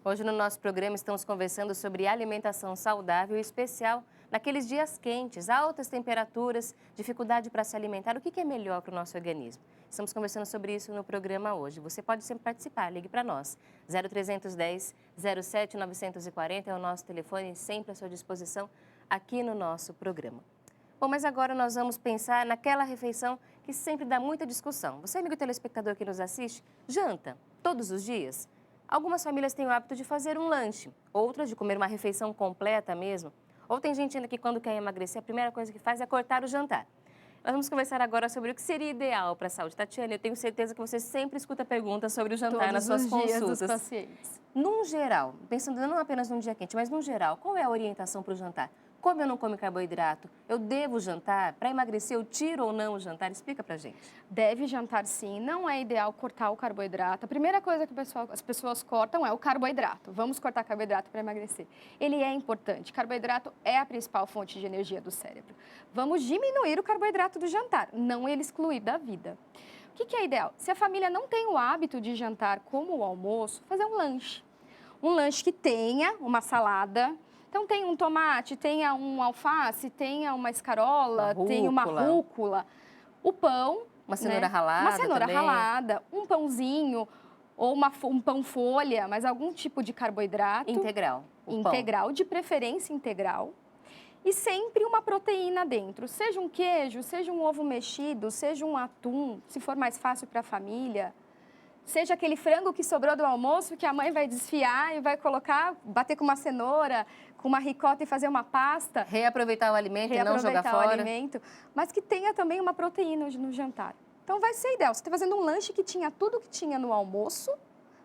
Hoje no nosso programa estamos conversando sobre alimentação saudável, em especial naqueles dias quentes, altas temperaturas, dificuldade para se alimentar. O que é melhor para o nosso organismo? Estamos conversando sobre isso no programa hoje. Você pode sempre participar, ligue para nós. 0310 07 940 é o nosso telefone, sempre à sua disposição aqui no nosso programa. Bom, mas agora nós vamos pensar naquela refeição que sempre dá muita discussão. Você, amigo telespectador que nos assiste, janta todos os dias? Algumas famílias têm o hábito de fazer um lanche, outras de comer uma refeição completa mesmo. Ou tem gente ainda que quando quer emagrecer, a primeira coisa que faz é cortar o jantar. Nós vamos conversar agora sobre o que seria ideal para a saúde. Tatiana, eu tenho certeza que você sempre escuta perguntas sobre o jantar nas suas consultas. Todos os dias dos pacientes. Num geral, pensando não apenas num dia quente, mas num geral, qual é a orientação para o jantar? Come ou não come carboidrato? Eu devo jantar? Para emagrecer, eu tiro ou não o jantar? Explica pra gente. Deve jantar sim, não é ideal cortar o carboidrato. A primeira coisa que as pessoas cortam é o carboidrato. Vamos cortar carboidrato para emagrecer. Ele é importante, carboidrato é a principal fonte de energia do cérebro. Vamos diminuir o carboidrato do jantar, não ele excluir da vida. O que é ideal? Se a família não tem o hábito de jantar como o almoço, fazer um lanche. Um lanche que tenha uma salada. Então, tem um tomate, tenha um alface, tenha uma escarola, tenha uma rúcula, o pão. Uma cenoura ralada uma cenoura também. ralada, um pãozinho ou um pão folha, mas algum tipo de carboidrato. Integral. Integral, de preferência integral. E sempre uma proteína dentro, seja um queijo, seja um ovo mexido, seja um atum, se for mais fácil para a família. Seja aquele frango que sobrou do almoço, que a mãe vai desfiar e vai colocar, bater com uma cenoura, com uma ricota e fazer uma pasta. Reaproveitar o alimento e não jogar fora. O alimento, mas que tenha também uma proteína no jantar. Então vai ser ideal, você está fazendo um lanche que tinha tudo que tinha no almoço,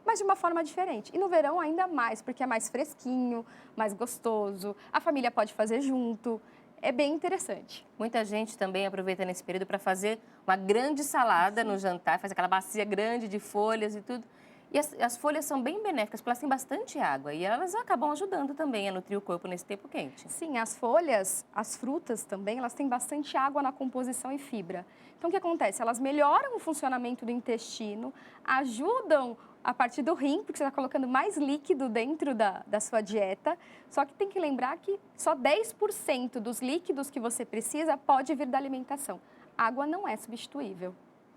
mas de uma forma diferente. E no verão ainda mais, porque é mais fresquinho, mais gostoso, a família pode fazer junto. É bem interessante. Muita gente também aproveita nesse período para fazer uma grande salada no jantar, faz aquela bacia grande de folhas e tudo. E as folhas são bem benéficas, porque elas têm bastante água e elas acabam ajudando também a nutrir o corpo nesse tempo quente. Sim, as folhas, as frutas também, elas têm bastante água na composição e fibra. Então, o que acontece? Elas melhoram o funcionamento do intestino, ajudam a partir do rim, porque você está colocando mais líquido dentro da sua dieta. Só que tem que lembrar que só 10% dos líquidos que você precisa pode vir da alimentação. Água não é substituível.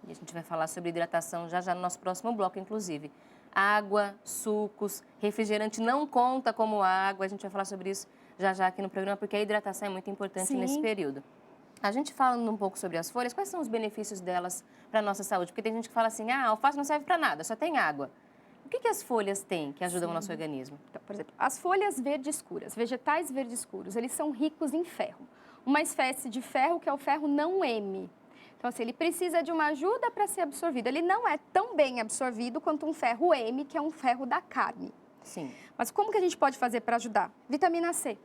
E a gente vai falar sobre hidratação já no nosso próximo bloco, inclusive. Água, sucos, refrigerante não conta como água. A gente vai falar sobre isso já aqui no programa, porque a hidratação é muito importante nesse período. A gente falando um pouco sobre as folhas, quais são os benefícios delas para a nossa saúde? Porque tem gente que fala assim, a alface não serve para nada, só tem água. O que as folhas têm que ajudam o nosso organismo? Então, por exemplo, as folhas verdes escuras, vegetais verdes escuros, eles são ricos em ferro. Uma espécie de ferro que é o ferro não M. Então, assim, ele precisa de uma ajuda para ser absorvido. Ele não é tão bem absorvido quanto um ferro M, que é um ferro da carne. Sim. Mas como que a gente pode fazer para ajudar? Vitamina C.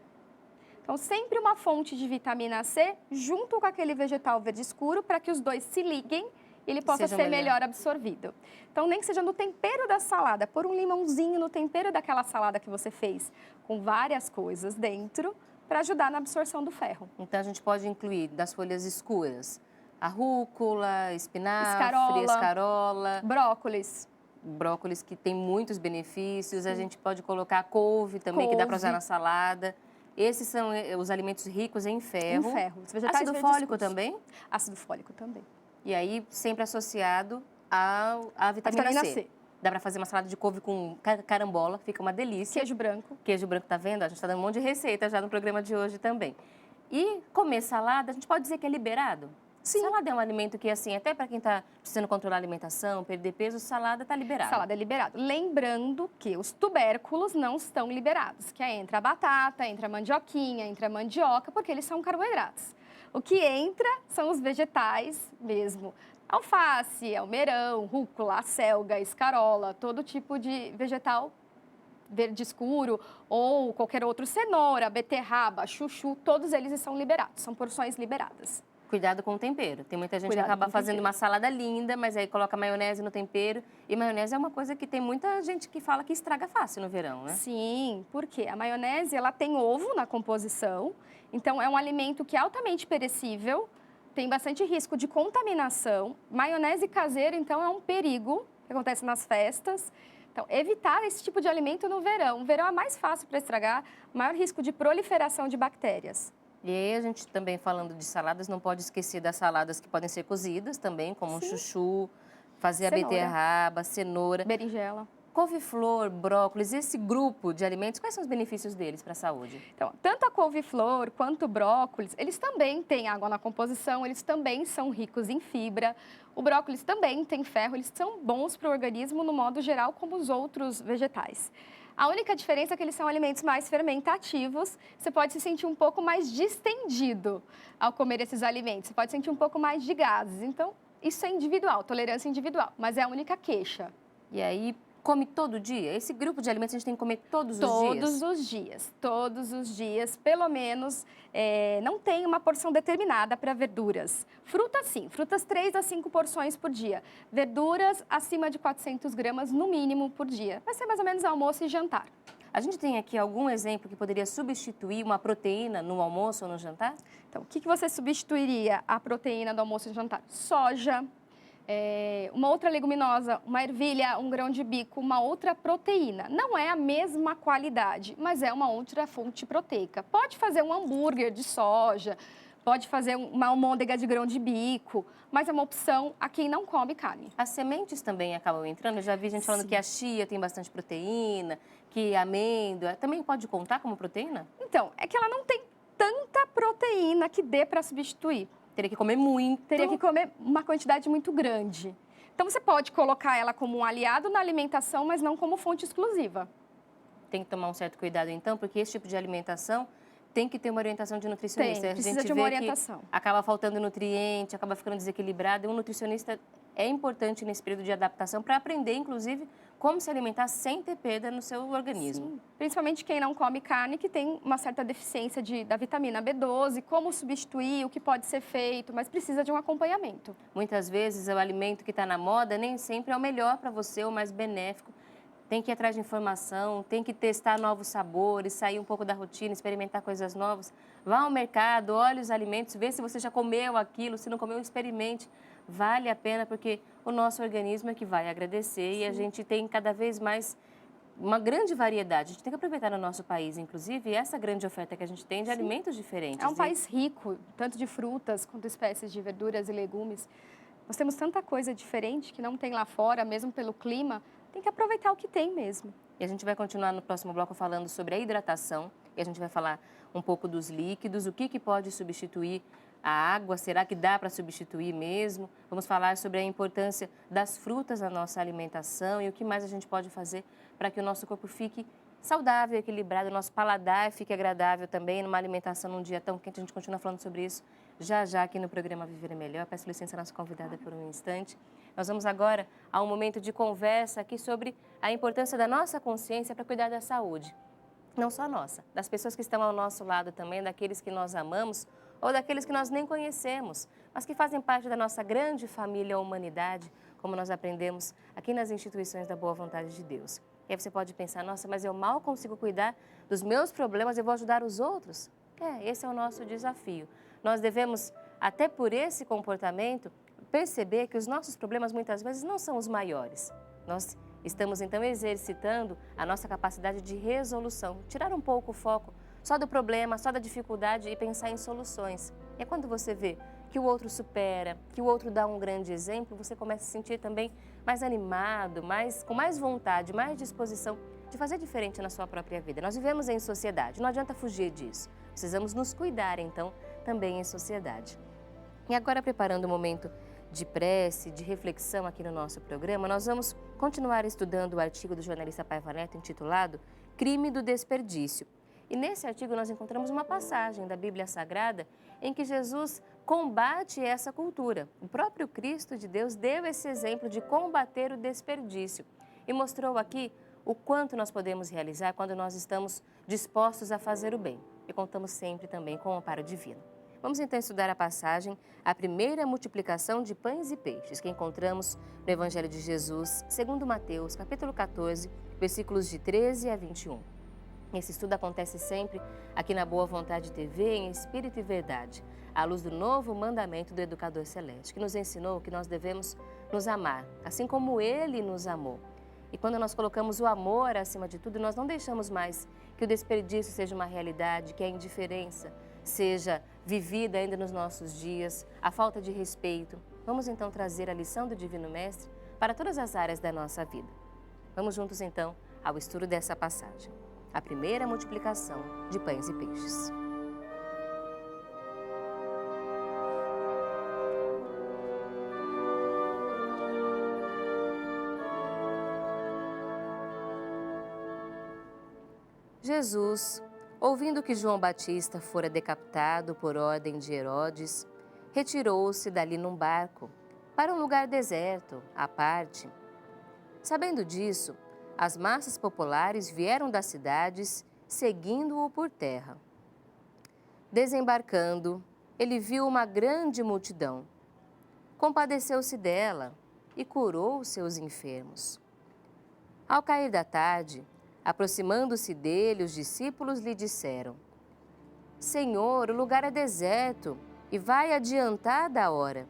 Então, sempre uma fonte de vitamina C junto com aquele vegetal verde escuro para que os dois se liguem e ele possa ser melhor absorvido. Então, nem que seja no tempero da salada, pôr um limãozinho no tempero daquela salada que você fez, com várias coisas dentro, para ajudar na absorção do ferro. Então, a gente pode incluir das folhas escuras, a rúcula, espinafre, escarola, brócolis que tem muitos benefícios. Sim. A gente pode colocar couve também, que dá para usar na salada. Esses são os alimentos ricos em ferro. Ácido fólico também? Ácido fólico também. E aí, sempre associado à vitamina C. Dá para fazer uma salada de couve com carambola, fica uma delícia. Queijo branco. Queijo branco, tá vendo? A gente está dando um monte de receita já no programa de hoje também. E comer salada, a gente pode dizer que é liberado? Sim. Salada é um alimento que, assim, até para quem está precisando controlar a alimentação, perder peso, salada está liberada. Salada é liberado. Lembrando que os tubérculos não estão liberados, que é entre a batata, entre a mandioquinha, entre a mandioca, porque eles são carboidratos. O que entra são os vegetais mesmo. Alface, almeirão, rúcula, acelga, escarola, todo tipo de vegetal verde escuro ou qualquer outro, cenoura, beterraba, chuchu, todos eles são liberados, são porções liberadas. Cuidado com o tempero. Tem muita gente que acaba fazendo uma salada linda, mas aí coloca maionese no tempero. E maionese é uma coisa que tem muita gente que fala que estraga fácil no verão, né? Sim, porque a maionese ela tem ovo na composição, então é um alimento que é altamente perecível, tem bastante risco de contaminação. Maionese caseira, então, é um perigo que acontece nas festas. Então, evitar esse tipo de alimento no verão. O verão é mais fácil para estragar, maior risco de proliferação de bactérias. E aí a gente também falando de saladas, não pode esquecer das saladas que podem ser cozidas também, como Sim. chuchu, fazer Cenoura. a beterraba, cenoura, Berinjela. couve-flor, brócolis, esse grupo de alimentos, quais são os benefícios deles para a saúde? Então, tanto a couve-flor quanto o brócolis, eles também têm água na composição, eles também são ricos em fibra. O brócolis também tem ferro, eles são bons para o organismo no modo geral, como os outros vegetais. A única diferença é que eles são alimentos mais fermentativos, você pode se sentir um pouco mais distendido ao comer esses alimentos, você pode sentir um pouco mais de gases. Então, isso é individual, tolerância individual, mas é a única queixa. E aí, come todo dia? Esse grupo de alimentos a gente tem que comer todos os dias? Todos os dias, pelo menos, não tem uma porção determinada para verduras. Frutas, sim, frutas 3 a 5 porções por dia. Verduras, acima de 400 gramas, no mínimo, por dia. Vai ser mais ou menos almoço e jantar. A gente tem aqui algum exemplo que poderia substituir uma proteína no almoço ou no jantar? Então, o que você substituiria a proteína do almoço e jantar? Soja, uma outra leguminosa, uma ervilha, um grão de bico, uma outra proteína. Não é a mesma qualidade, mas é uma outra fonte proteica. Pode fazer um hambúrguer de soja, pode fazer uma almôndega de grão de bico, mas é uma opção a quem não come carne. As sementes também acabam entrando? Eu já vi gente falando Sim. que a chia tem bastante proteína, que a amêndoa também pode contar como proteína? Então, é que ela não tem tanta proteína que dê para substituir. Teria que comer muito. Teria que comer uma quantidade muito grande. Então, você pode colocar ela como um aliado na alimentação, mas não como fonte exclusiva. Tem que tomar um certo cuidado, então, porque esse tipo de alimentação tem que ter uma orientação de nutricionista. Tem, A precisa gente de uma vê que orientação. acaba faltando nutriente, acaba ficando desequilibrado. E um nutricionista é importante nesse período de adaptação para aprender, inclusive, como se alimentar sem ter perda no seu organismo. Sim. Principalmente quem não come carne, que tem uma certa deficiência da vitamina B12, como substituir, o que pode ser feito, mas precisa de um acompanhamento. Muitas vezes, o alimento que está na moda nem sempre é o melhor para você, o mais benéfico. Tem que ir atrás de informação, tem que testar novos sabores, sair um pouco da rotina, experimentar coisas novas. Vá ao mercado, olhe os alimentos, vê se você já comeu aquilo, se não comeu, experimente. Vale a pena porque o nosso organismo é que vai agradecer. Sim. E a gente tem cada vez mais uma grande variedade. A gente tem que aproveitar no nosso país, inclusive, essa grande oferta que a gente tem de Sim. alimentos diferentes. É um país rico, tanto de frutas quanto espécies de verduras e legumes. Nós temos tanta coisa diferente que não tem lá fora, mesmo pelo clima. Tem que aproveitar o que tem mesmo. E a gente vai continuar no próximo bloco falando sobre a hidratação. E a gente vai falar um pouco dos líquidos, o que pode substituir a água, será que dá para substituir mesmo? Vamos falar sobre a importância das frutas na nossa alimentação e o que mais a gente pode fazer para que o nosso corpo fique saudável, equilibrado, o nosso paladar fique agradável também numa alimentação num dia tão quente. A gente continua falando sobre isso já aqui no programa Viver é Melhor. Peço licença à nossa convidada por um instante. Nós vamos agora a um momento de conversa aqui sobre a importância da nossa consciência para cuidar da saúde. Não só nossa, das pessoas que estão ao nosso lado também, daqueles que nós amamos ou daqueles que nós nem conhecemos, mas que fazem parte da nossa grande família, a humanidade, como nós aprendemos aqui nas instituições da boa vontade de Deus. E aí você pode pensar, nossa, mas eu mal consigo cuidar dos meus problemas, eu vou ajudar os outros? Esse é o nosso desafio. Nós devemos, até por esse comportamento, perceber que os nossos problemas muitas vezes não são os maiores. Nós estamos então exercitando a nossa capacidade de resolução, tirar um pouco o foco só do problema, só da dificuldade e pensar em soluções. E é quando você vê que o outro supera, que o outro dá um grande exemplo, você começa a se sentir também mais animado, com mais vontade, mais disposição de fazer diferente na sua própria vida. Nós vivemos em sociedade, não adianta fugir disso. Precisamos nos cuidar, então, também em sociedade. E agora, preparando o momento de prece, de reflexão aqui no nosso programa, nós vamos continuar estudando o artigo do jornalista Paiva Neto intitulado Crime do Desperdício. E nesse artigo nós encontramos uma passagem da Bíblia Sagrada em que Jesus combate essa cultura. O próprio Cristo de Deus deu esse exemplo de combater o desperdício e mostrou aqui o quanto nós podemos realizar quando nós estamos dispostos a fazer o bem. E contamos sempre também com o amparo divino. Vamos então estudar a passagem, a primeira multiplicação de pães e peixes, que encontramos no Evangelho de Jesus, segundo Mateus, capítulo 14, versículos de 13 a 21. Esse estudo acontece sempre aqui na Boa Vontade TV, em Espírito e Verdade, à luz do novo mandamento do Educador Celeste, que nos ensinou que nós devemos nos amar, assim como Ele nos amou. E quando nós colocamos o amor acima de tudo, nós não deixamos mais que o desperdício seja uma realidade, que a indiferença seja vivida ainda nos nossos dias, a falta de respeito. Vamos então trazer a lição do Divino Mestre para todas as áreas da nossa vida. Vamos juntos então ao estudo dessa passagem. A primeira multiplicação de pães e peixes. Jesus, ouvindo que João Batista fora decapitado por ordem de Herodes, retirou-se dali num barco para um lugar deserto, à parte. Sabendo disso, as massas populares vieram das cidades, seguindo-o por terra. Desembarcando, ele viu uma grande multidão. Compadeceu-se dela e curou os seus enfermos. Ao cair da tarde, aproximando-se dele, os discípulos lhe disseram: Senhor, o lugar é deserto e vai adiantada a hora.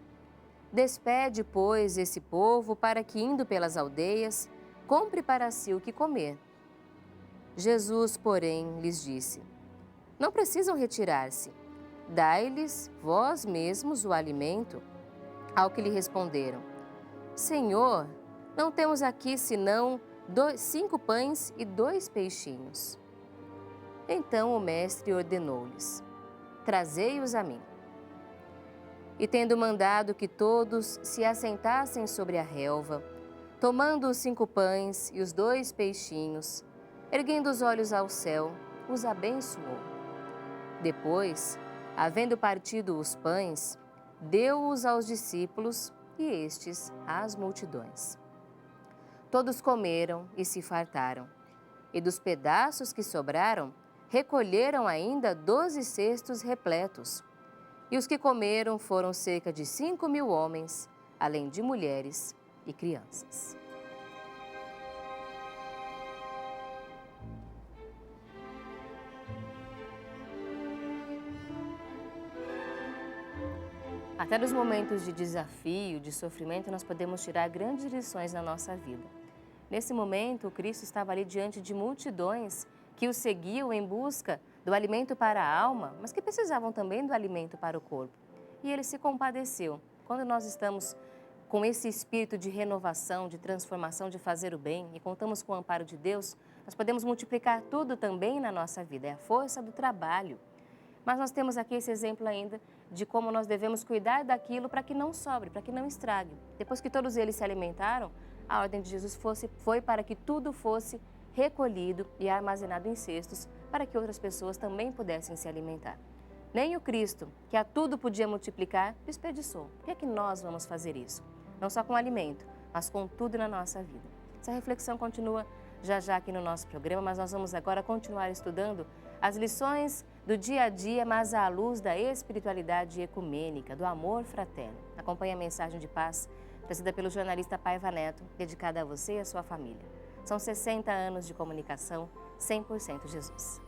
Despede, pois, esse povo para que, indo pelas aldeias, compre para si o que comer. Jesus, porém, lhes disse: Não precisam retirar-se. Dai-lhes vós mesmos o alimento. Ao que lhe responderam: Senhor, não temos aqui senão 5 pães e 2 peixinhos. Então o mestre ordenou-lhes: Trazei-os a mim. E tendo mandado que todos se assentassem sobre a relva, tomando os 5 pães e os 2 peixinhos, erguendo os olhos ao céu, os abençoou. Depois, havendo partido os pães, deu-os aos discípulos e estes às multidões. Todos comeram e se fartaram, e dos pedaços que sobraram, recolheram ainda 12 cestos repletos. E os que comeram foram cerca de 5.000 homens, além de mulheres e crianças. Até nos momentos de desafio, de sofrimento, nós podemos tirar grandes lições na nossa vida. Nesse momento, o Cristo estava ali diante de multidões que o seguiam em busca do alimento para a alma, mas que precisavam também do alimento para o corpo. E ele se compadeceu. Quando nós estamos com esse espírito de renovação, de transformação, de fazer o bem e contamos com o amparo de Deus, nós podemos multiplicar tudo também na nossa vida. É a força do trabalho. Mas nós temos aqui esse exemplo ainda de como nós devemos cuidar daquilo para que não sobre, para que não estrague. Depois que todos eles se alimentaram, a ordem de Jesus foi para que tudo fosse recolhido e armazenado em cestos para que outras pessoas também pudessem se alimentar. Nem o Cristo, que a tudo podia multiplicar, desperdiçou. Por que é que nós vamos fazer isso? Não só com alimento, mas com tudo na nossa vida. Essa reflexão continua já aqui no nosso programa, mas nós vamos agora continuar estudando as lições do dia a dia, mas à luz da espiritualidade ecumênica, do amor fraterno. Acompanhe a mensagem de paz trazida pelo jornalista Paiva Neto, dedicada a você e a sua família. São 60 anos de comunicação 100% Jesus.